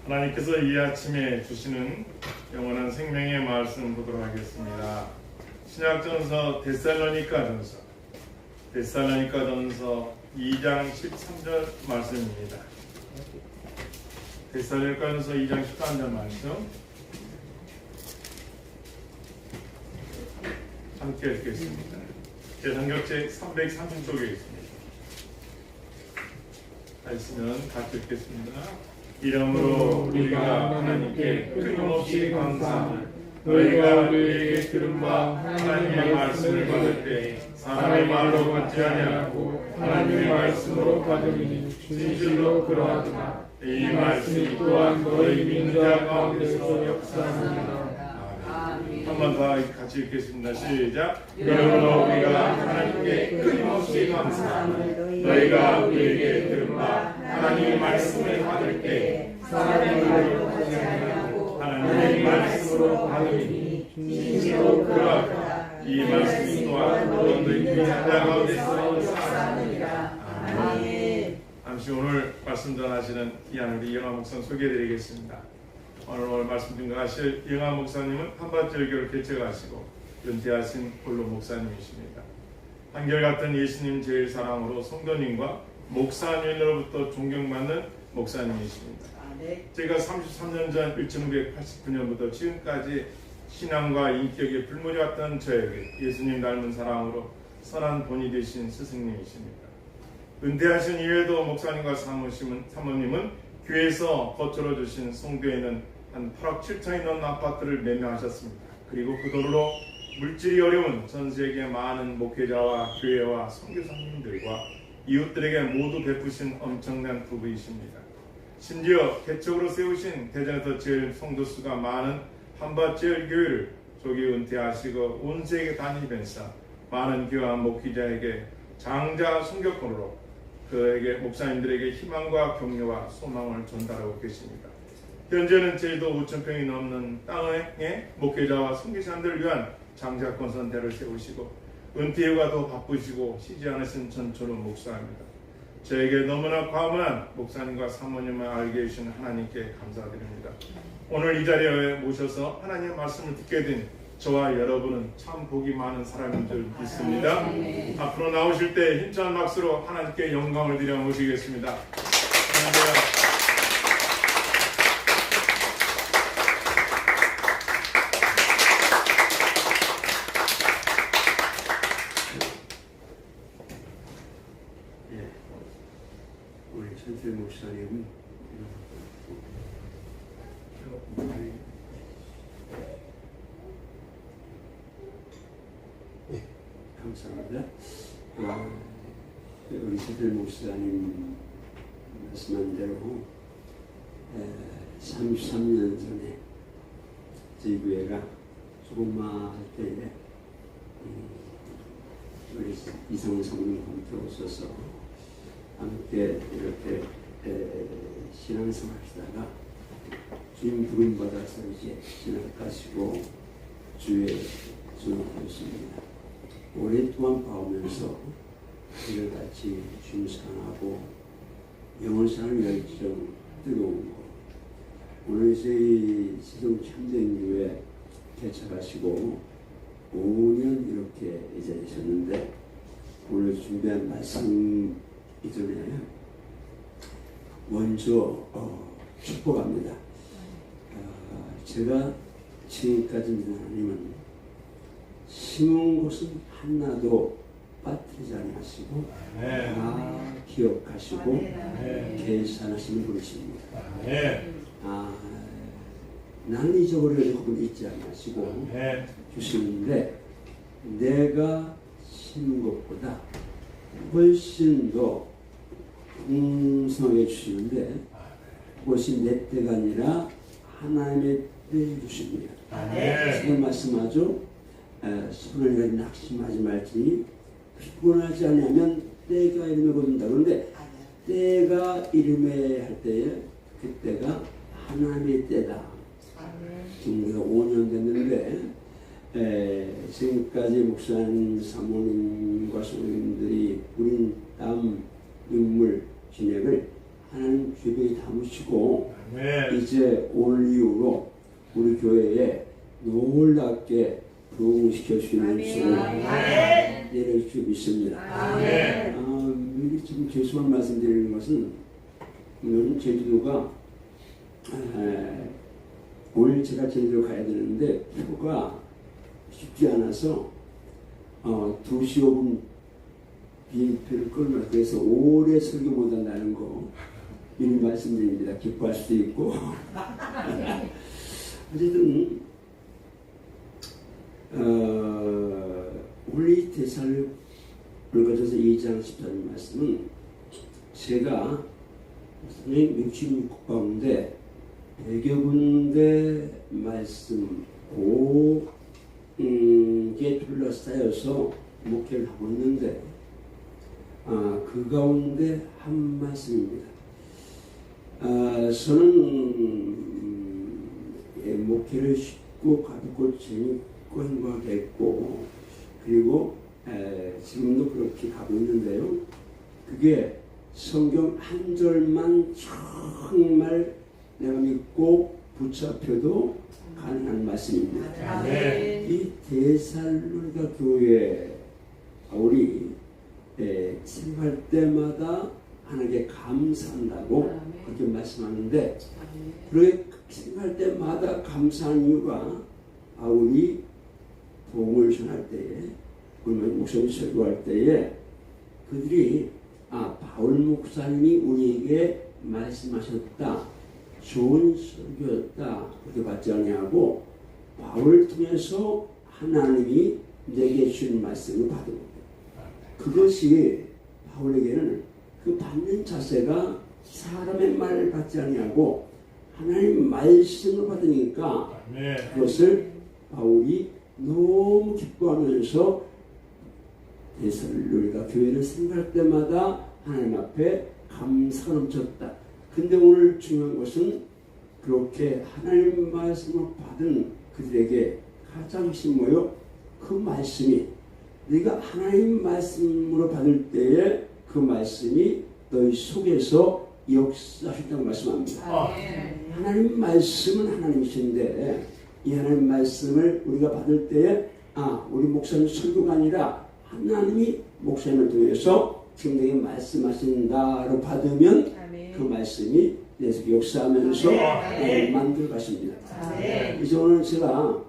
하나님께서 이 아침에 주시는 영원한 생명의 말씀 보도록 하겠습니다. 신약전서 데살로니가전서 2장 13절 말씀입니다. 데살로니가전서 2장 13절 말씀 함께 읽겠습니다. 제성경책 330쪽에 있습니다. 다 있으면 같이 읽겠습니다. 이러므로 우리가 하나님께 끊임없이 감사하며 너희가 우리에게 들은 바 하나님의 말씀을 받을 때 사람의 말로 받지 아니하고 하나님의 말씀으로 받으니 진실로 그러하구나. 이 말씀이 또한 너희 믿는 자 가운데서 역사하느니라. 한 번 더 같이 읽겠습니다. 시작. 이러므로 우리가 하나님께 끊임없이 감사하며 너희가 우리에게 들은 바 하나님의 말씀을 받을 때 사람의 말로 받지 아니하고 하나님의 말씀으로 받으니 진실로 그러하다. 이 말씀이 또한 너희 믿는 자 가운데서 역사하느니라. 아멘. 잠시 오늘 말씀 전하시는 귀한 우리 영화 목사 소개해드리겠습니다. 오늘 말씀 증거하실 영화 목사님은 한밭절교를 개척하시고 은퇴하신 홀로 목사님이십니다. 한결같은 예수님 제일 사랑으로 성도님과 목사님으로부터 존경받는 목사님이십니다. 제가 33년 전 1989년부터 지금까지 신앙과 인격에 불문이 왔던 저에게 예수님 닮은 사랑으로 선한 본이 되신 스승님이십니다. 은퇴하신 이후에도 목사님과 사모님은 교회에서 거처로 주신 송도에 있는 한 8억 7천이 넘는 아파트를 매매하셨습니다. 그리고 그 돈으로 물질이 어려운 전 세계 많은 목회자와 교회와 선교사님들과 이웃들에게 모두 베푸신 엄청난 부부이십니다. 심지어 개척으로 세우신 대전에서 제일 성도수가 많은 한밭제일교회를 조기 은퇴하시고 온 세계 다니면서 많은 교회와 목회자에게 장자 순교권으로 그에게 목사님들에게 희망과 격려와 소망을 전달하고 계십니다. 현재는 제주도 5,000평이 넘는 땅에 목회자와 선교사님들을 위한 장자권 선대를 세우시고 은퇴 후가 더 바쁘시고 쉬지 않으신 전초로 목사입니다. 저에게 너무나 과분한 목사님과 사모님을 알게 해주신 하나님께 감사드립니다. 오늘 이 자리에 모셔서 하나님의 말씀을 듣게 된 저와 여러분은 참 복이 많은 사람인 줄 믿습니다. 앞으로 나오실 때 힘찬 박수로 하나님께 영광을 드려 모시겠습니다. 우리 천태 목사님은 감사합니다. 우리 천태 목사님 말씀한 대로 33년 전에 저희 교회가 조그마할 때에 우리 이성훈 성님 함께 오셔서 함께 이렇게 신앙생활 하시다가 주님 부름 받아서 이제 신앙을 가시고 주에 전업하셨습니다. 오랫동안 봐오면서 우리를 같이 주님 사랑하고 영원상을 위하여 뜨거운 거. 오늘 저희 시동 참전교회 개척하시고 5년 이렇게 이제셨는데 오늘 준비한 말씀 이전에 먼저 축복합니다. 제가 지금까지 믿는 하나님은 심은 곳은 하나도 빠뜨리지 아니하시고 다 기억하시고 계산하시는 분이십니다. 나는 잊어버리려고 혹은 잊지 아니하시고 주시는데 내가 심은 것보다 훨씬 더 풍성하게 주시는데 그것이 내 때가 아니라 하나님의 때에 주십니다. 지금 말씀하죠. 손을 낙심하지 말지 피곤하지 않으면 때가 이름에 거둔다. 그런데 때가 이름에 할 때에 그때가 하나님의 때다. 지금 우리가 5년 됐는데 지금까지 목사님, 사모님과 성도님들이 우린 땀, 눈물, 진액을 하나님 주변에 담으시고 아멘. 이제 오늘 이후로 우리 교회에 놀랍게 부흥시켜 주시는 주를 내려주시고 믿습니다. 미리 좀 죄송한 말씀드리는 것은 오늘 제주도가 오늘 제가 제주도 가야 되는데 표가 쉽지 않아서 2시 5분 비행표를 끊으면 그래서 오래 설교 못한다는 거 미리 말씀드립니다. 기뻐할 수도 있고 어쨌든 우리 대사를 거쳐서 2장 14절 말씀은 제가 66국 가운데 100여 군데 말씀 고게 둘러싸여서 목회를 하고 있는데 그 가운데 한 말씀입니다. 저는 목회를 쉽고 가볍고 재밌고 행복하게 했고 그리고 지금도 그렇게 가고 있는데요. 그게 성경 한 절만 정말 내가 믿고 붙잡혀도 가능한 말씀입니다. 이 데살로니가 교회 우리 생활 때마다 하나님께 감사한다고 그렇게 말씀하는데 그렇게 생활 때마다 감사한 이유가 바울이 복음을 전할 때에 목사님 설교할 때에 그들이 바울 목사님이 우리에게 말씀하셨다 좋은 설교였다 그렇게 받지 않냐고 바울을 통해서 하나님이 내게 주신 말씀을 받은 겁니다. 그것이 바울에게는 그 받는 자세가 사람의 말을 받지 않냐고 하나님 말씀을 받으니까 그것을 바울이 너무 기뻐하면서 데살로니가 교회를 생각할 때마다 하나님 앞에 감사가 넘쳤다. 근데 오늘 중요한 것은 그렇게 하나님 말씀을 받은 그들에게 가장 심어요. 그 말씀이 네가 하나님 말씀으로 받을 때에 그 말씀이 너희 속에서 역사하셨다고 말씀합니다. 하나님 말씀은 하나님이신데 이 하나님 말씀을 우리가 받을 때에 우리 목사님 설교가 아니라 하나님이 목사님을 통해서 지금 내게 말씀하신다로 받으면 그 말씀이 내 속에 역사하면서 만들어 가십니다. 이제 오늘 제가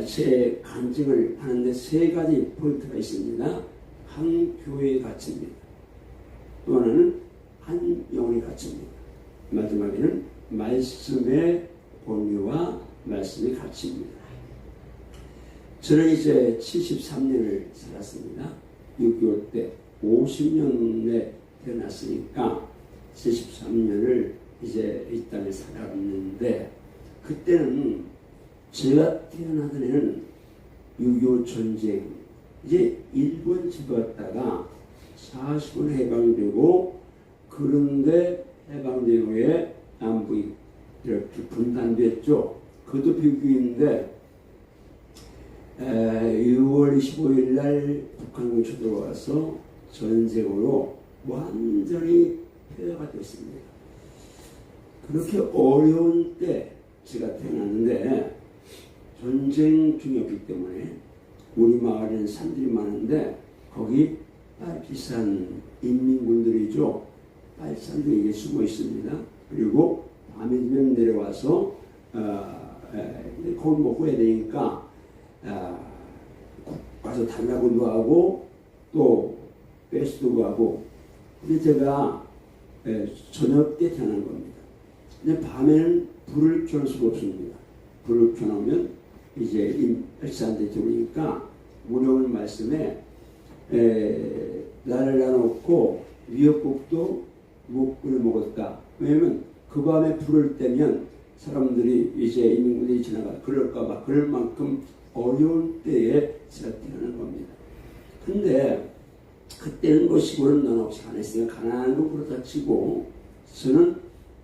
제 간증을 하는데 3가지 포인트가 있습니다. 한 교회의 가치입니다. 또 하나는 한 영혼의 가치입니다. 마지막에는 말씀의 본유와 말씀의 가치입니다. 저는 이제 73년을 살았습니다. 6.25 때 50년에 태어났으니까 73년을 이제 이 땅에 살았는데 그때는 제가 태어나던 해는 6.25 전쟁 이제 일본 집었다가 40원 해방되고 그런데 해방된 후에 남북이 이렇게 분단됐죠. 그것도 비극인데 6월 25일 날 북한군이 쳐들어와서 전쟁으로 완전히 폐허가 됐습니다. 그렇게 어려운 때 제가 태어났는데 전쟁 중이었기 때문에 우리 마을에는 산들이 많은데 거기 비싼 인민군들이죠. 빨산들이 숨어 있습니다. 그리고 밤이 되면 내려와서 거기 먹고 해야 되니까 가서 달라고도 하고 또 뺏기도 하고. 근데 제가 저녁 때 태어난 겁니다. 근데 밤에는 불을 켤 수가 없습니다. 불을 켜놓으면 이제 백사한테 들으니까 무료의 말씀에 나를 놔놓고 미역국도 못 끓여 먹었다. 왜냐면 그 밤에 불을 떼면 사람들이 이제 인민군들이 지나가 그럴까봐 그럴 만큼 어려운 때에 제가 태어난 겁니다. 근데 그때는 뭐 시골은 넌 없이 안 했으니까 가난한 건 그렇다 치고 저는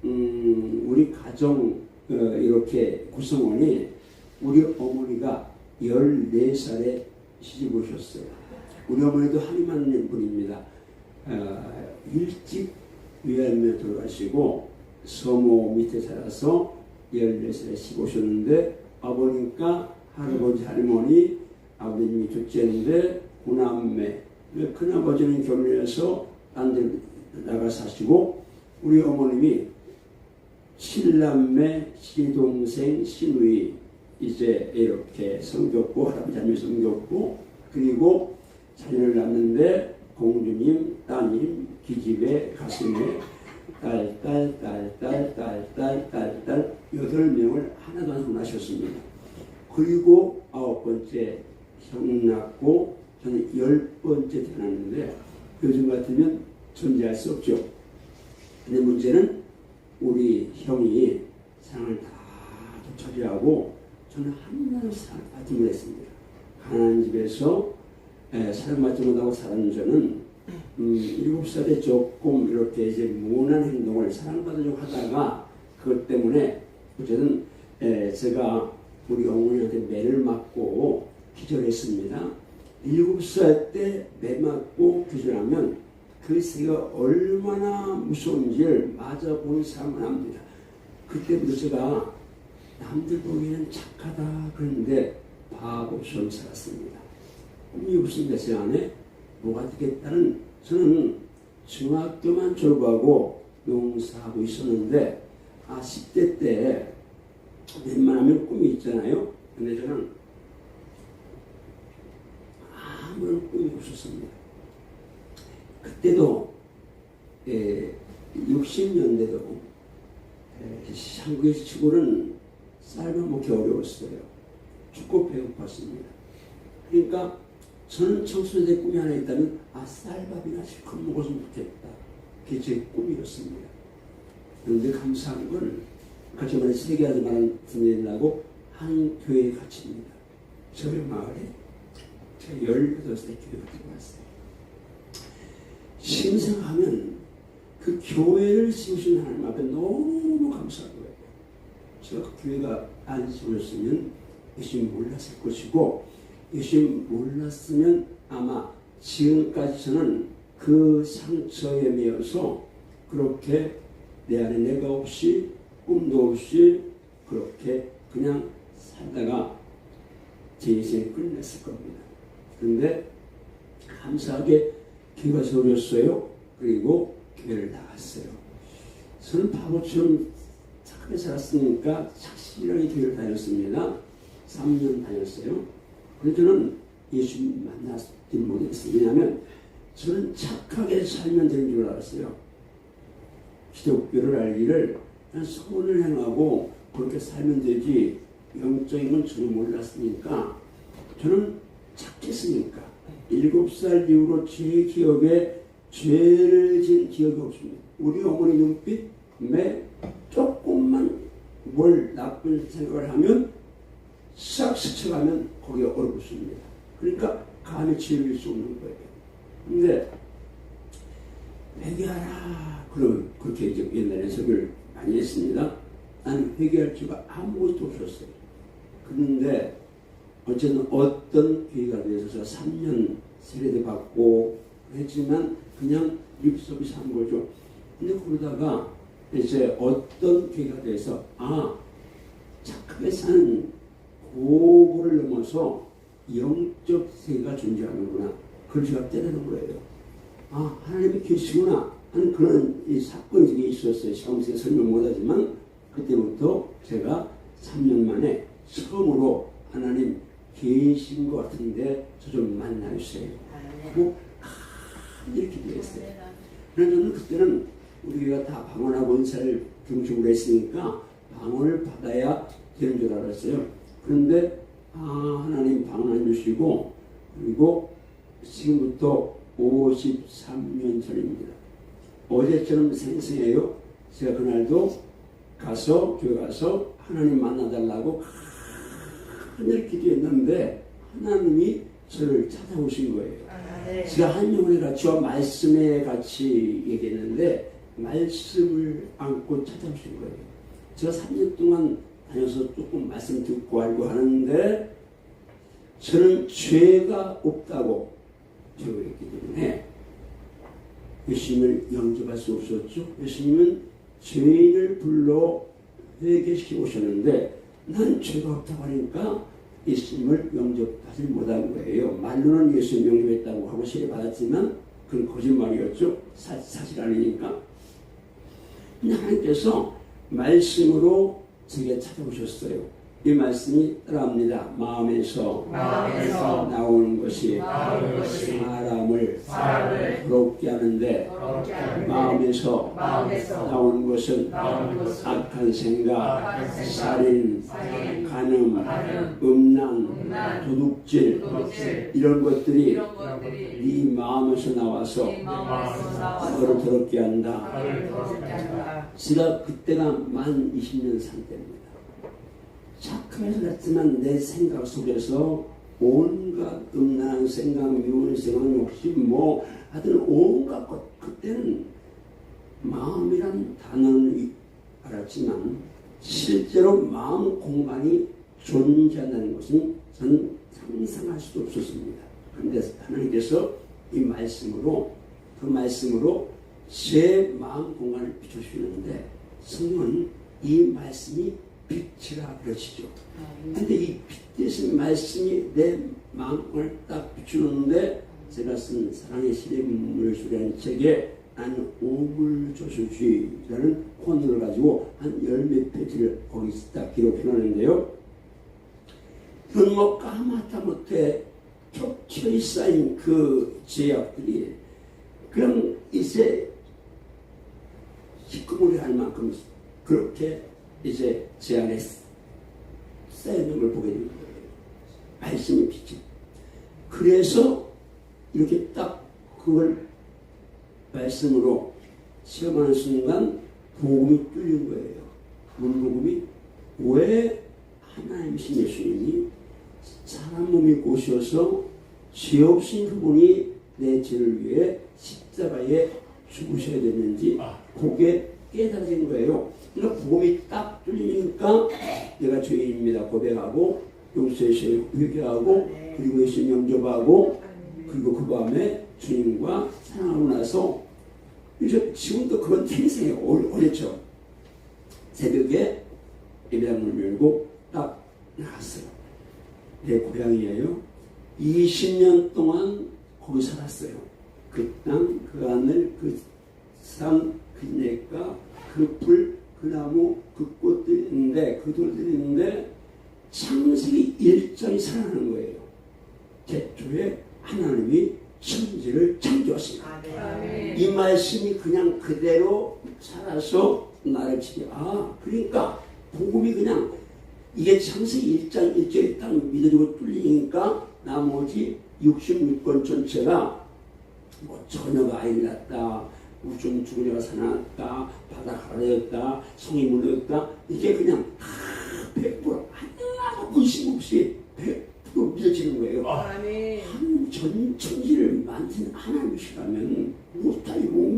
우리 가정 이렇게 구성원이 우리 어머니가 14살에 시집 오셨어요. 우리 어머니도 한이 맞는 분입니다. 일찍 위안면 돌아가시고 서모 밑에 살아서 14살에 시고셨는데 아버님과 할아버지 할머니 아버님이 둘째인데 구남매 큰아버지는 결혼해서 딴 데 나가 사시고 우리 어머님이 7남매 시동생 시누이 이제 이렇게 성겼고 할아버지 할머니 성겼고 그리고 자녀를 낳는데 공주님 따님 기집애 가슴에 딸 8명을 하나도 안 낳으셨습니다. 그리고 9번째 형 낳고 저는 10번째 태어났는데 요즘 같으면 존재할 수 없죠. 근데 문제는 우리 형이 사랑을 다 처리하고 저는 한나라 사랑을 받지 못했습니다. 가난한 집에서 사랑 받지 못하고 살았는 저는 7살에 조금 이렇게 이제 무난한 행동을 사랑받으려고 하다가 그것 때문에 어쨌든 제가 우리 어머니한테 매를 맞고 기절했습니다. 7살 때 매 맞고 기절하면 그 새가 얼마나 무서운지를 맞아보는 사람은 압니다. 그때부터 제가 남들 보기에는 착하다 그랬는데 바보처럼 살았습니다. 꿈이 없습니다. 제 안에 뭐가 되겠다는 저는 중학교만 졸업하고 농사하고 있었는데 10대 때 웬만하면 꿈이 있잖아요. 근데 저는 아무런 꿈이 없었습니다. 그때도 60년대도 한국의 시골은 쌀만 먹기 어려웠어요. 죽고 배고팠습니다. 그러니까 저는 청소년의 꿈이 하나 있다면 쌀밥이나 실컷 먹었으면 좋겠다. 그게 제 꿈이었습니다. 그런데 감사한 건 같이 말해 세계하지 말씀드리려고 한 교회에 갇힙니다. 저희 마을에 제가 18살 교회가 들어왔어요. 신생하면 그 교회를 세우신 하나님 앞에 너무 감사한 거예요. 제가 그 교회가 안 세웠으면 예수님 몰랐을 것이고 예수님 몰랐으면 아마 지금까지 저는 그 상처에 매여서 그렇게 내 안에 내가 없이 꿈도 없이 그렇게 그냥 살다가 제 인생을 끝냈을 겁니다. 그런데 감사하게 교회가 세워졌어요. 그리고 교회를 나갔어요. 저는 바보처럼 착하게 살았으니까 착실하게 교회를 다녔습니다. 3년 다녔어요. 그래서 저는 예수님 만나지 못했어요. 왜냐하면 저는 착하게 살면 되는 줄 알았어요. 기독교를 알기를 그냥 선을 행하고 그렇게 살면 되지 영적인 건 전혀 몰랐으니까 저는 착했으니까 7살 이후로 제 기억에 죄를 지은 기억이 없습니다. 우리 어머니 눈빛에 조금만 뭘 나쁜 생각을 하면 싹 스쳐가면 거기에 얼어붙습니다. 그러니까 감히 지을 수 없는 거예요. 근데 회개하라 그러면 그렇게 이제 옛날에 해석을 많이 했습니다. 나는 회개할 수가 아무것도 없었어요. 그런데 어쨌든 어떤 기회가 돼서 3년 세례도 받고 했지만 그냥 립서비스 한 거죠. 근데 그러다가 이제 어떤 기회가 돼서 착하게 사는 고부를 넘어서 영적 세계가 존재하는구나. 그걸 제가 깨달은 거예요. 하나님이 계시구나 하는 그런 이 사건이 있었어요. 시험생에 설명 못하지만 그때부터 제가 3년 만에 처음으로 하나님 계신 것 같은데 저 좀 만나주세요. 하고 이렇게 되었어요. 그래서 저는 그때는 우리가 다 방언하고 은사를 중심으로 했으니까 방언을 받아야 되는 줄 알았어요. 그런데 하나님 방언 안 주시고 그리고 지금부터 53년 전입니다. 어제처럼 생생해요. 제가 그날도 교회 가서 하나님 만나달라고 하늘 기도했는데 하나님이 저를 찾아오신 거예요. 제가 한 영혼의 가치와 말씀의 같이 얘기했는데 말씀을 안고 찾아오신 거예요. 제가 3년 동안 다녀서 조금 말씀 듣고 알고 하는데 저는 죄가 없다고 저랬기 때문에 예수님을 영접할 수 없었죠. 예수님은 죄인을 불러 회개시키고 오셨는데 난 죄가 없다고 하니까 예수님을 영접하지 못한 거예요. 말로는 예수 영접했다고 하고 세례받았지만 그건 거짓말이었죠. 사실 아니니까. 근데 하나님께서 말씀으로 제게 찾아오셨어요. 이 말씀이 따라합니다. 마음에서 나오는 것이 사람을 부럽게 하는데 마음에서 나오는 것은 악한 생각, 살인, 간음, 음란, 도둑질 이런 것들이 네 마음에서 나와서 너를 더럽게 한다. 제가 그때가 만 20년 산 때입니다. 착하게 살았지만 내 생각 속에서 온갖 음란한 생각, 미운 생각, 욕심, 하여튼 온갖 것. 그때는 마음이란 단어는 알았지만 실제로 마음 공간이 존재한다는 것은 저는 상상할 수도 없었습니다. 그런데 하나님께서 이 말씀으로 그 말씀으로 제 마음 공간을 비춰주시는데 성경은 이 말씀이 빛이라 그러시죠. 근데 이 빛 대신 말씀이 내 마음을 딱 비추는데 제가 쓴 사랑의 시대문물술이라는 책에 나는 오물조수주의라는 코너를 가지고 한 열 몇 페이지를 거기 딱 기록해놨는데요. 그건 까마따못해 겹쳐 쌓인 그 죄악들이 그럼 이제 시커멓게 할 만큼 그렇게 이제 제 안에 쌓여있는 걸 보게 되는 거예요. 말씀이 빛이. 그래서 이렇게 딱 그걸 말씀으로 시험하는 순간 복음이 뚫린 거예요. 문복음이 왜 하나님이신 예수님이 사람 몸이 고셔서 죄 없인 그분이 내 죄를 위해 십자가에 죽으셔야 되는지 그게 깨달아진 거예요. 그러니까 복음이 딱 뚫리니까 내가 죄인입니다 고백하고 용서의 회개하고 그리고 예수님 영접하고 그리고 그 밤에 주님과 사랑하고 나서 이제 지금도 그건 생생해요. 어렸죠. 새벽에 예배당을 열고 딱 나갔어요. 내 고향이에요. 20년 동안 거기 살았어요. 그 땅, 그 하늘, 그 산, 그 내과, 그 풀, 그 나무, 그 꽃들이 있는데, 그 돌들이 있는데, 창세기 1장이 살아나는 거예요. 태초에 하나님이 천지를 창조하십니다. 이 말씀이 그냥 그대로 살아서 나를 지켜. 그러니까 복음이 그냥 이게 창세기 1장 1절에 딱 믿어지고 뚫리니까 나머지 66권 전체가 처녀가 아이를 낳았다, 우중 죽은 자가 살아났다, 바다 가라졌다, 성이 물렸다, 이게 그냥 100% 하나도 의심 없이 100% 믿어지는 거예요. 한 천지를 만든 하나님이시라면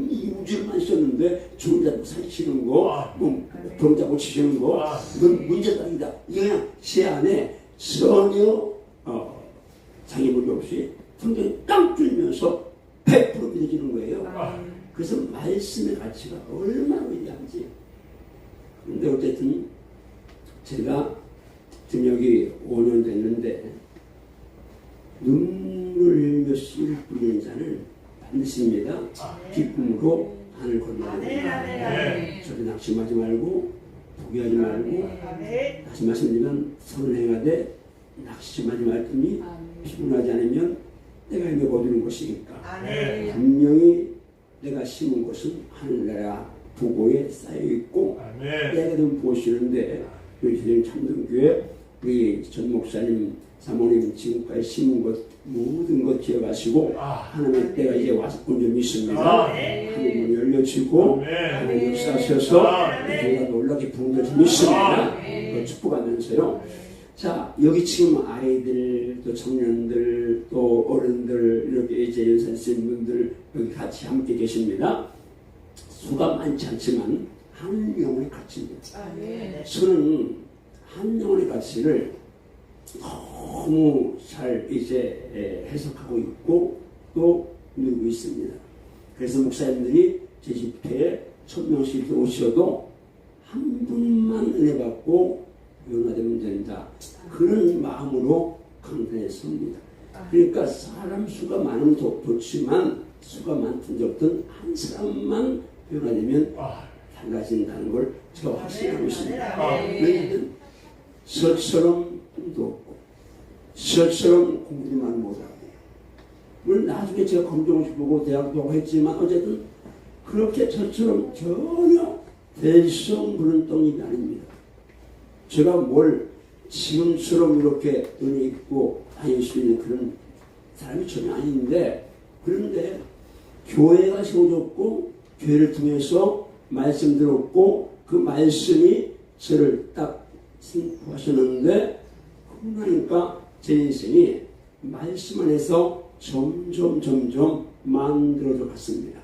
이 우주를 만드셨는데 죽은 자도 살리시는 거, 병자 고치시는 거, 이건 문제가 아니다. 이게 그냥 제 안에 전혀 장애물이 없이 성경이 딱 뚫리면서 100% 믿어지는 거예요. 그래서 말씀의 가치가 얼마나 위대한지. 그런데 어쨌든 제가 지금 여기 5년 됐는데 눈물을 흘려 씨를 뿌리는 자는 반드시입니다. 기쁨으로 하늘 건너야 됩니다. 저를 낙심하지 말고 포기하지 말고 다시 말씀드리면 선행하되 낙심하지 말더니 피곤하지 않으면 내가 이겨 거두는 것이니까. 분명히 내가 심은 것은 하늘나라 보고에 쌓여있고 때가 되면 보시는데 우리 참동교회 우리 전 목사님 사모님 지금까지 심은 것 모든 것 기억하시고 하나님의 때가 이제 왔을 줄 믿습니다. 하나님 열려지고 하나님 역사하셔서 우리가 놀랍게 부은 줄 믿습니다. 축복하면서요. 자, 여기 지금 아이들, 또 청년들, 또 어른들, 이렇게 이제 연세하신 분들 여기 같이 함께 계십니다. 수가 많지 않지만 한 영혼의 가치입니다. 저는 한 영혼의 가치를 너무 잘 이제 해석하고 있고 또 누리고 있습니다. 그래서 목사님들이 제 집회에 1000명씩 오셔도 한 분만 은혜 받고 변화되면 된다. 그런 마음으로 강단했습니다. 그러니까 사람 수가 많으면 좋지만 수가 많든 적든 한 사람만 변화되면 달라진다는 걸 제가 확신하고 있습니다. 왜냐하면 저처럼 꿈도 없고 저처럼 공부만 못하고 물론 나중에 제가 검정고시 보고 대학도 하고 했지만 어쨌든 그렇게 저처럼 전혀 대성 부른 떡잎이 아닙니다. 제가 뭘 지금처럼 이렇게 은혜 있고 다닐 수 있는 그런 사람이 전혀 아닌데, 그런데 교회가 세워졌고 교회를 통해서 말씀 들었고 그 말씀이 저를 딱 승부하셨는데, 그러고 나니까 제 인생이 말씀 안에서 점점 만들어져 갔습니다.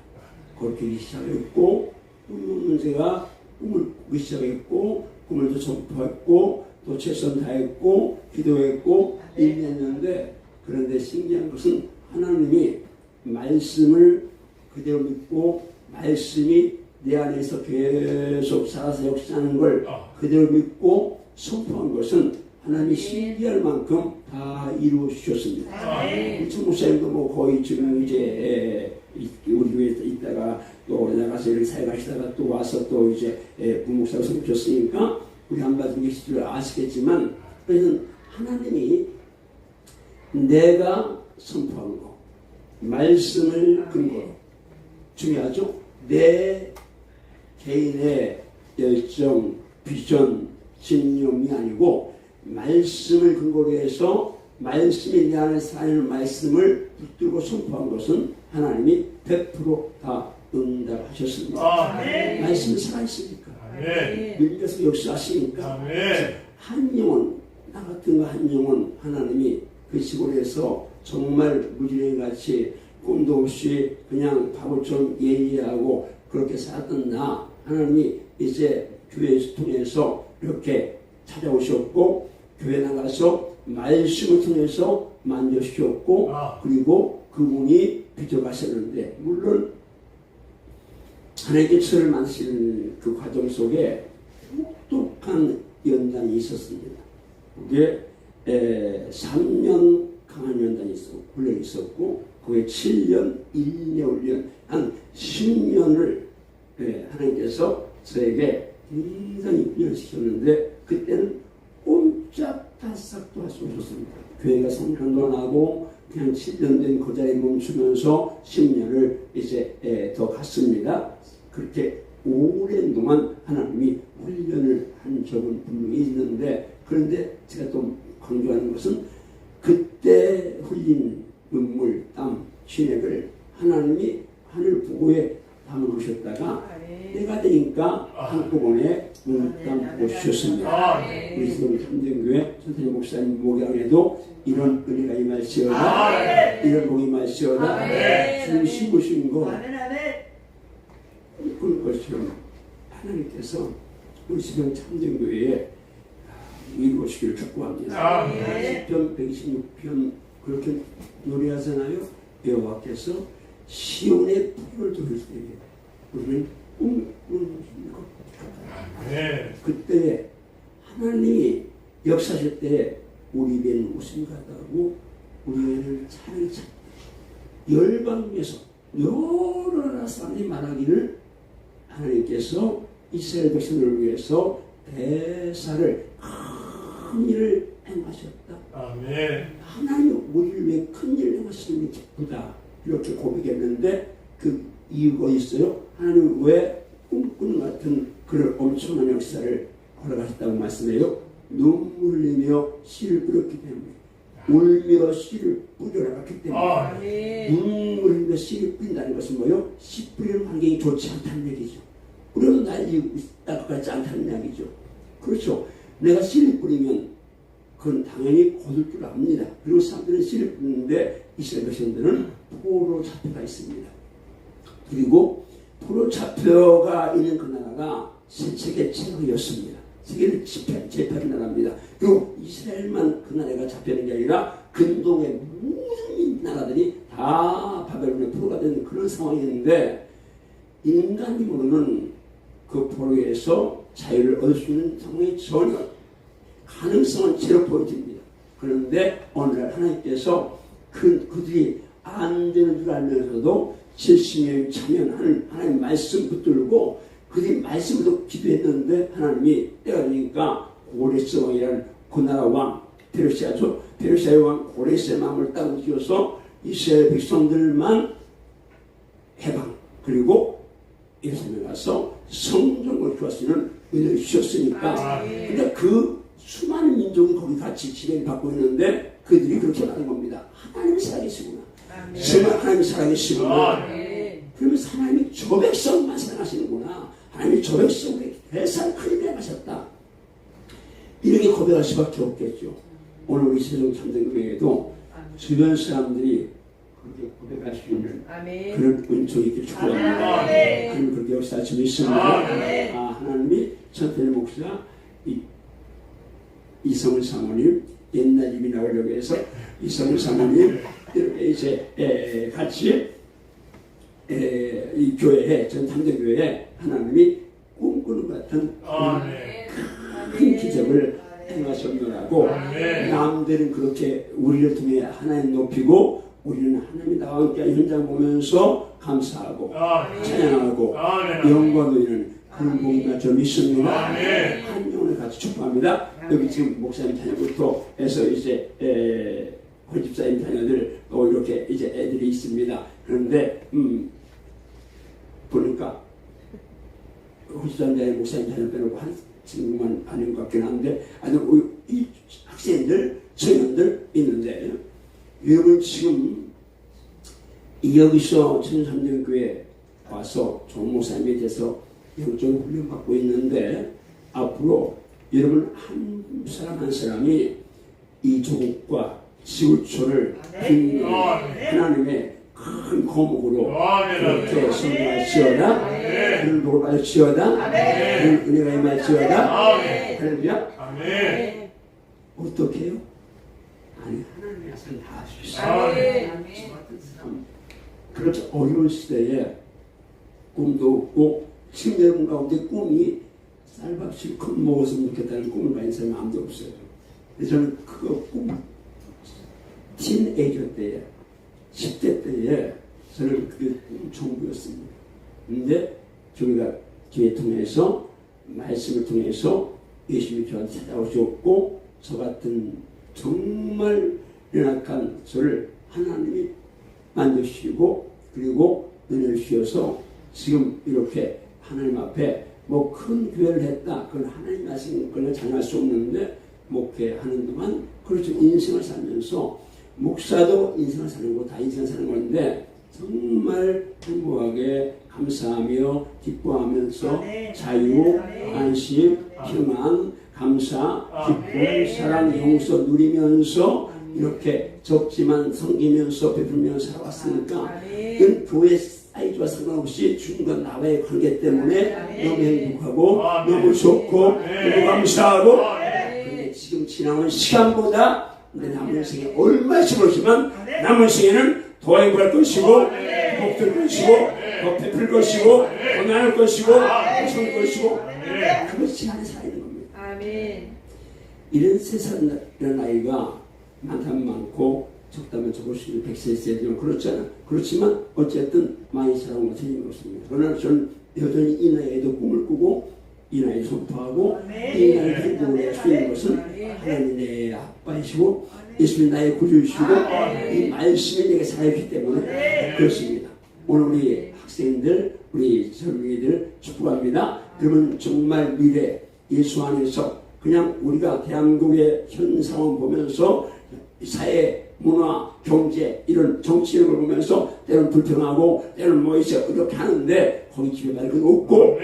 그렇게 시작했고 꿈은 제가 꿈을 꾸기 시작했고 꿈을 또 전파했고 또 최선 다했고 기도했고 일했는데, 그런데 신기한 것은 하나님이 말씀을 그대로 믿고 말씀이 내 안에서 계속 살아서 역사하는 걸 그대로 믿고 선포한 것은 하나님이 신기할 만큼 다 이루어 주셨습니다. 우리 목사님도 뭐 거의 지금 이제 우리 교회에 있다가 또 나가서 이렇게 사역하시다가 또 와서 또 이제 부목사로 섬기셨으니까 우리 안 받은 계실 줄 아시겠지만, 그래서 하나님이 내가 선포한 거 말씀을 근거로, 중요하죠. 내 개인의 열정, 비전, 신념이 아니고 말씀을 근거로 해서 말씀이 내 안에 사는 말씀을 붙들고 선포한 것은 하나님이 100% 다 응답하셨습니다. 말씀이 살아있으니까, 밀려서 역사하시니까, 한 영혼, 나 같은 한 영혼 하나님이 그 시골에서 정말 무지랭이같이 꿈도 없이 그냥 바보처럼 예의하고 그렇게 살았던 나 하나님이 이제 교회에서 통해서 이렇게 찾아오셨고 교회 나가서 말씀을 통해서 만져주셨고 그리고 그분이 빚어가셨는데, 물론 하나님께 저를 만드시는 그 과정 속에 독특한 연단이 있었습니다. 그게 3년 강한 연단이 있었고 훈련이 있었고 그게 7년 1년 훈련 한 10년을 하나님께서 저에게 굉장히 훈련시켰는데, 그때는 꼼짝달싹도 할 수 없었습니다. 교회가 성장도 안 하고 그냥 7년 된 그 자리에 멈추면서 10년을 이제 더 갔습니다. 그렇게 오랜 동안 하나님이 훈련을 한 적은 분명히 있는데, 그런데 제가 또 강조하는 것은 그때 흘린 눈물, 땀, 진액을 하나님이 하늘 보고에 담아놓으셨다가 때가 되니까 한꺼번에 눈땀 보고 주셨습니다. 우리 지금 참정교회 선생님 목사님 목양에도 이런 은혜가 임할지어다, 이런 복이 임할지어다, 주님 심으신 거 그런 것처럼 하나님께서 우리 지금 참정교회에 이루어지기를 축복합니다. 시편 126편 그렇게 노래하잖아요. 여호와께서 시온의 풀을 돌릴 때에 우리는 꿈을 꾸십니다. 그때 하나님이 역사하실 때 우리 입에는 웃음이 같다고 우리 입에는 찬양이 찼다. 열방에서 여러 나라 사람들이 말하기를 하나님께서 이스라엘 백성을 위해서 대사를 큰 일을 행하셨다. 하나님이 우리를 위해 큰 일을 행하셨으니 기쁘다. 이렇게 고백했는데 그 이유가 있어요. 하나님 왜 꿈꾸는 같은 그런 엄청난 역사를 허락하셨다고 말씀해요. 눈물 흘리며 씨를 뿌렸기 때문에, 울며 씨를 뿌려나갔기 때문에. 눈물 흘리며 씨를 뿌린다는 것은 뭐예요? 씨 뿌리는 환경이 좋지 않다는 얘기죠. 우리는 날이 딱 같지 않다는 이야기죠. 그렇죠. 내가 씨를 뿌리면 그건 당연히 거둘 줄 압니다. 그리고 사람들은 씨를 뿌리는데 이스라엘 백성들은 포로 잡혀가 있습니다. 그리고 포로 잡혀가 있는 그 나라가 세계 최강이었습니다. 세계를 제패한 나라입니다. 그리고 이스라엘만 그 나라가 잡혀있는 게 아니라 근동의 모든 나라들이 다 바벨론의 포로가 된 그런 상황이었는데, 인간으로는 그 포로에서 자유를 얻을 수 있는 상황이 전혀 가능성은 제로 포인트입니다. 그런데 오늘날 하나님께서 그들이 안 되는 줄 알면서도 70명이 참여하는 하나님 말씀 붙들고 그들이 말씀으로 기도했는데 하나님이 때가 되니까 고레스 왕이라는 그 나라 왕 페르시아죠. 페르시아의 왕 고레스의 마음을 딱 움직여서 이스라엘 백성들만 해방 그리고 예루살렘에 가서 성전을 구할 수 있는 은혜를 주셨으니까 근데 그 수많은 민족이 거기 같이 지배를 받고 있는데 그들이 그렇게 말하는 겁니다. 하나님이 살아계시구나. 정말 하나님이 살아계시구나. 그러면서 하나님이 저 백성만 사랑하시는구나. 하나님이 저 백성에게 대상 큰 일을 하셨다. 이렇게 고백할 수밖에 없겠죠. 오늘 우리 세종 참전교회에도 주변 사람들이 그렇게 고백할 수 있는 그런 은총이 있기를 축복합니다. 하나님 그렇게 역사할 수 있습니다. 하나님이 천태일 목사 이성훈 사모님 옛날 이미 나오려고 해서 이성훈 사모님 이렇게 이제 같이 이 교회에 전 참전교회에 하나님이 꿈꾸는 것 같은 큰 기적을 행하셨노라고 남들은 그렇게 우리를 통해 하나님 높이고 우리는 하나님이 나와 함께 현장 보면서 감사하고 찬양하고 영광 돌리는 그런 복음과 좀 있습니다. 한 영혼을 같이 축복합니다. 여기 지금 목사님 자녀부터 해서 이제 홀집사님 자녀들 또 이렇게 이제 애들이 있습니다. 그런데 보니까 홀집사님 자녀 목사님 자녀 빼놓고 한 친구만 아닌 것 같긴 한데 아주 이 학생들 청년들 있는데 여러분 지금 여기서 천삼정교회 와서 좋은 목사님에 대해서 영적인 훈련 받고 있는데 앞으로 여러분 한 사람 한 사람이 이 조국과 지구촌을 빛내는 하나님의 큰 거목으로 그렇게 성공할지어다. 그런 복을 받을지어다. 그런 은혜가 임할지어다. 할렐루야. 어떻게 해요? 아니 하나님의 약속을 다 할 수 있어요. 그렇게 어려운 시대에 꿈도 없고 지금 여러분 가운데 꿈이 쌀밥을 큰 먹었으면 좋겠다는 꿈을 가진 사람이 아무도 없어요. 근데 저는 그거 꿈 틴에이저 때에 10대 때에 저는 그게 꿈 전부였습니다. 근데 저희가 교회 통해서 말씀을 통해서 예수님이 저한테 찾아오셨고 저 같은 정말 연약한 저를 하나님이 만드시고 그리고 은혜를 주셔서 지금 이렇게 하나님 앞에 뭐 큰 교회를 했다. 그건 하나님 하신 걸로 장할 수 없는데 목회하는 동안 그렇죠. 인생을 살면서 목사도 인생을 사는 거 다 인생을 사는 건데 정말 행복하게 감사하며 기뻐하면서 자유, 안심, 평안, 감사, 기쁨, 사랑, 용서 누리면서 이렇게 적지만 섬기면서 베풀면서 살아왔으니까 이건 교회 사이즈와 상관없이 주님과 나와의 관계 때문에 너무 행복하고 너무 좋고 너무 감사하고 근데 지금 지나온 시간보다 내 남은 생에 얼마씩 모르지만 남은 생에는 더 행복할 것이고 복될 것이고 더 베풀 것이고 더 나눌 것이고 더 줄 것이고 그것이 안에 살아있는 겁니다. 이런 세상이라는 아이가 많다면 많고 적다면 적을 수 있는 100세 있어야 되면 그렇잖아. 그렇지만 어쨌든 많이 살아온 건 틀림없습니다. 그러나 저는 여전히 이 나이에도 꿈을 꾸고 이 나이에 선포하고 이 나이에 행동을 할 수 있는 것은 하나님 내 아빠이시고 예수님 나의 구주이시고 이 말씀이 내게 살아있기 때문에 그렇습니다. 오늘 우리 학생들 우리 젊은이들 축복합니다. 그러면 정말 미래 예수 안에서 그냥 우리가 대한민국의 현 상황 보면서 사회, 문화, 경제 이런 정치 이런 걸 보면서 때로는 불평하고 때로는 뭐 있어 이렇게 하는데 거기 집에 말 건 없고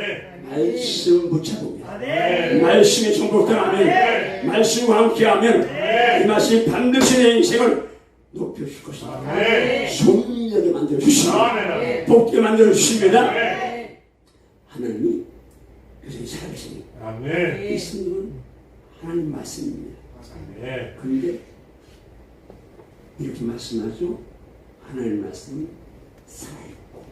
말씀 붙잡으면 말씀에 정복당하면 말씀과 함께하면 이 말씀이 반드시 내 인생을 높여줄 것입니다. 손녀게 만들어주십니다. 복게 만들어주십니다. 하나님이 여전히 살아계십니다. 이 성경은 하나님 말씀입니다. 그런데 이렇게 말씀하죠. 하나님 말씀이 살아있고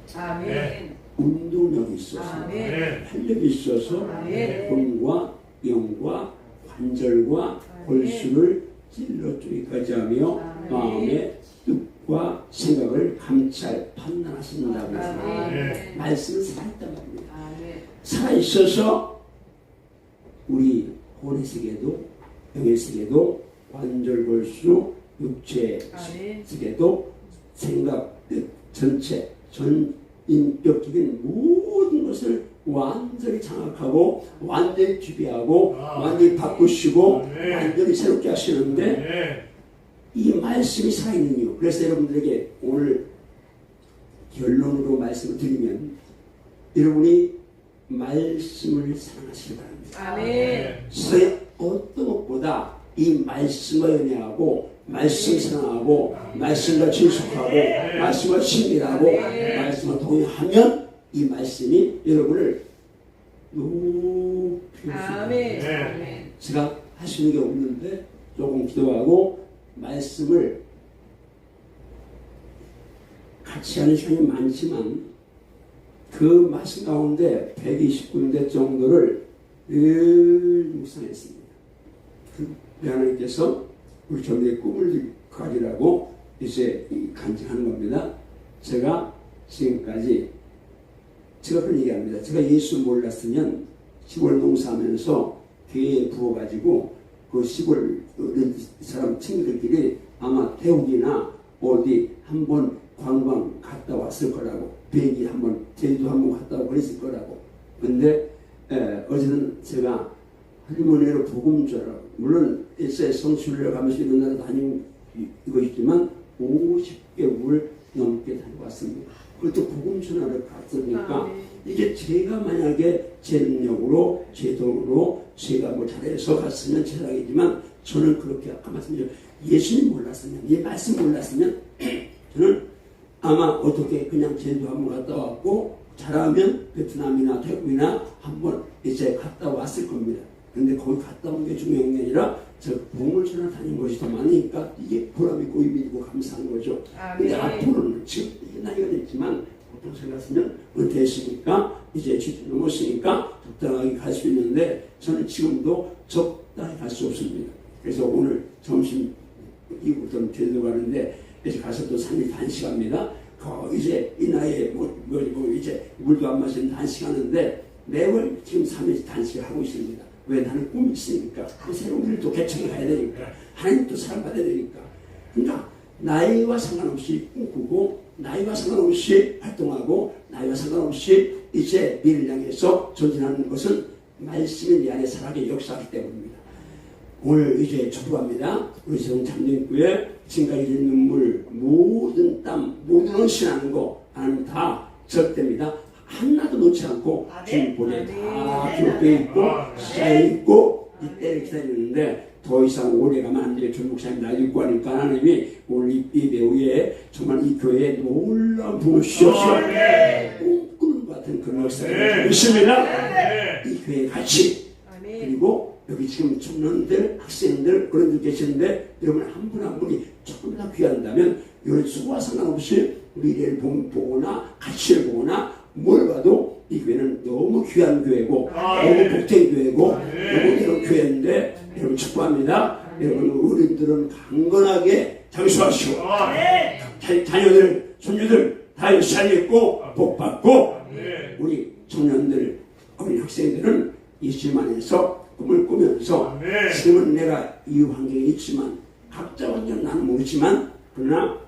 운동력이 있어서 아멘. 활력이 있어서 아멘.魂과 영과 관절과 골수를 찔러 쪼개까지 하며 마음의 뜻과 생각을 감찰 판단하신다고 해서 아멘. 말씀은 살아있단 말입니다. 살아있어서 우리 혼의 세계도 영의 세계도 관절 골수 육체 세계도 생각 뜻 전체 전인격적인 모든 것을 완전히 장악하고 완전히 지배하고 완전히 바꾸시고 완전히 새롭게 하시는데 이 말씀이 살아있는 이유. 그래서 여러분들에게 오늘 결론으로 말씀을 드리면 여러분이 말씀을 사랑하시기 바랍니다. 세상에 어떤 것보다 이 말씀과 연애하고 말씀 사랑하고 말씀과 친숙하고 말씀과 친밀하고 말씀과 동의하면 이 말씀이 여러분을 높여줍니다. 제가 할 수 있는 게 없는데 조금 기도하고 말씀을 같이 하는 시간이 많지만 그 말씀 가운데 129군데 정도를 늘 묵상했습니다. 하나님께서 우리 전도의 꿈을 가지라고 이제 간증하는 겁니다. 제가 지금까지 제가 그런 얘기합니다. 제가 예수 몰랐으면 시골 농사하면서 교회에 부어가지고 그 시골 사람 친구들끼리 아마 태국이나 어디 한번 관광 갔다 왔을 거라고 비행기 한번 제주도 한번 갔다 오고 그랬을 거라고. 근데 어제는 제가 할머니로 복음 전하고 물론 일세 성수를 가면서 이런 나라 다니고 있지만 50개국을 넘게 다녀왔습니다. 그것도 복음 전하러 갔으니까 이게 제가 만약에 제 능력으로 제 돈으로 제가 뭐 잘해서 갔으면 제작이지만 저는 그렇게 아까 말씀드린 예수님 몰랐으면 이 말씀 몰랐으면 저는 아마 어떻게 그냥 제주도 한번 갔다 왔고 잘하면 베트남이나 태국이나 한번 이제 갔다 왔을 겁니다. 근데 거기 갔다 온 게 중요한 게 아니라 저 복음을 전하 다닌 것이 더 많으니까 이게 보람있고 의미있고 감사한 거죠. 근데 앞으로는 지금 나이가 됐지만 보통 생각하면 은퇴했으니까 이제 주도 넘었으니까 적당하게 갈 수 있는데 저는 지금도 적당히 갈 수 없습니다. 그래서 오늘 점심 이후부터 제주도 가는데 이제 가서 또 3일 단식합니다. 이제 이 나이에 이제 물도 안 마시는 단식하는데 매월 지금 3일 단식을 하고 있습니다. 왜? 나는 꿈이 있으니까 새로운 일도 개척해 가야 되니까 하나님도 사랑받아야 되니까. 그러니까 나이와 상관없이 꿈꾸고 나이와 상관없이 활동하고 나이와 상관없이 이제 미래를 향해서 전진하는 것은 말씀이 내 안에 살아게 역사하기 때문입니다. 오늘 이제 축복합니다. 우리 성 참전교회 지금까지 흘린 눈물 모든 땀 모든 헌신하는 거 하나님 다 적됩니다. 하나도 놓지 않고 주님 보내 다 기록되어 있고 쌓여있고 이때를 기다리는데 더 이상 오래 가면 안 돼요. 전 목사님 나이 있고 하니까 하나님이 오늘 이 배우에 정말 이 교회에 놀라운 부흥을 주셔서 꿈꾸는 것 같은 그런 역사를 있습니다. 이 교회에 같이 그리고 여기 지금 청년들 학생들 그런 분 계시는데 여러분 한 분 한 분이 조금 더 귀한다면 이런 수고와 상관없이 미래를 보거나 가치를 보거나 뭘 봐도 이 교회는 너무 귀한 교회고 너무 복된 교회고 너무 이런 교회인데 여러분 축복합니다. 여러분 어른들은 강건하게 장수하시고 자녀들 손주들 다 살리고 복받고 우리 청년들 어린 학생들은 예수님 안에서 꿈을 꾸면서 지금은 내가 이 환경에 있지만 각자 완전 나는 모르지만 그러나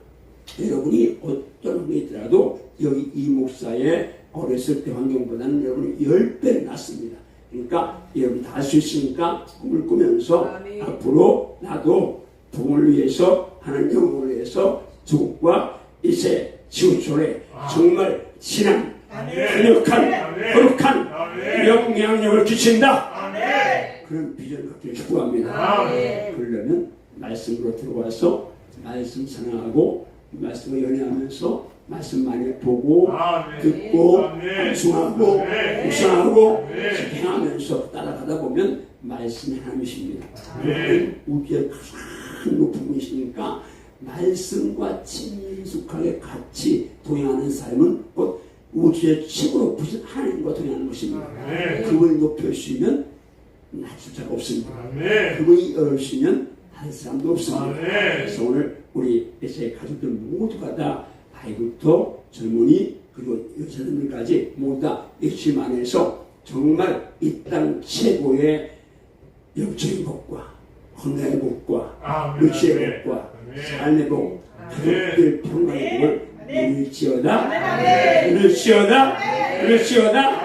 여러분이 어떤 환경에 있더라도 여기 이 목사의 어렸을 때 환경보다는 여러분이 10배는 낫습니다. 그러니까 여러분 다 할 수 있으니까 꿈을 꾸면서 앞으로 나도 복음을 위해서 하나님 영광을 위해서 조국과 이제 지구촌에 정말 신한 강력한 거룩한 영향력을 끼친다. 그런 비전을 갖기를 축복합니다. 그러려면 말씀으로 들어와서 말씀 사랑하고 말씀을 연애하면서 말씀 많이 보고 듣고 암송하고 묵상하고 행하면서 따라가다 보면 말씀이 하나님이십니다. 우주의 가장 높은 분이시니까 말씀과 친숙하게 같이 동행하는 삶은 곧 우주의 최고 높으신 하나님과 동행하는 것입니다. 아멘. 그분이 높여주시면 낮출 자가 없습니다. 아멘. 그분이 열어주시면 다른 사람도 없습니다. 아멘. 그래서 오늘 우리 제 가족들 모두가 다 아이부터 젊은이 그리고 여자들까지 모두 다 핵심 안에서 정말 이 땅 최고의 영적인 복과 건강의 복과 아멘. 육체의 아멘. 복과 아멘. 삶의 복, 가족들 평강의 복을 누릴지어다. 아멘. 누릴지어다. 누릴지어다.